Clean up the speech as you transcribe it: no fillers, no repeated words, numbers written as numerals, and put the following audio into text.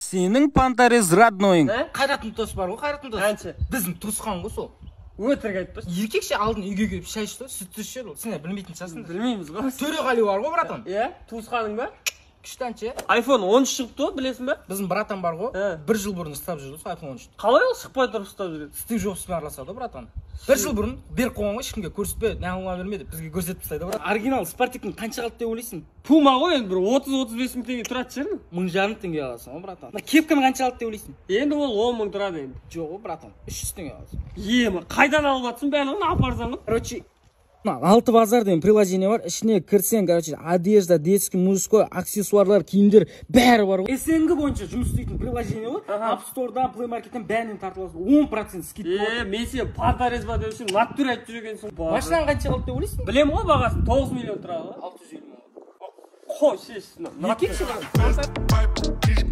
Senin Pantarez роднойың. Қайраттың досы бар ғой, Қайраттың досы. Қанша? Біздің туысқан ғой сол. Өтірік айтпашы. Еркекше алдын үйге келіп шай ішті, сүт ішеді ол. Сен білмейтін шығарсың. Білмейміз ғой. Төреғали бар ғой, братан. Иә, туысқаның ба? Күштәнше. iPhone 13 шықты, білесің ба? Біздің братан бар ғой, 1 жыл бұрын ұстап жүрді, сол iPhone 13. Қалай ол шықпай тұрып ұстап жүреді? Стив Джобспен араласады, братан. 1 жыл бұрын беріп қойған ғой, ешкімге көрсетпе, неғылма берме деп бізге көрсетіп тастайды, брат. Оригинал Спартиктің қанша қалды деп ойлайсың? Пума ғой енді бір 30-35 мың теңге тұрады шығар. 1,5 теңге аласың ғой, братан. Кепканы қанша алды деп ойлайсың? Енді ол 10 мың тұрады енді. Жоқ ғой, братан. 300 теңге аласың. Ема, қайдан алып жатсың бәрін апарсаң ғой? Короче, 6 базар деген приложение бар. Ішіне кірсең, короче, одежда, детский, мужской, аксессуарлар, киімдер бәрі бар ғой. СНГ бойынша жұмыс істейтін приложение ғой. App Store'дан, Play Market'тен бәрінен тартып аласың. 10% скидка. Мен сен Pantarez ба деп үшін натур айтып жүргенсің. Машинаның қанша қалды деп ойлайсың? Білем ғой бағасын 9 миллион тұрады. 650 мың. Қой, шеш. Еркекше бар.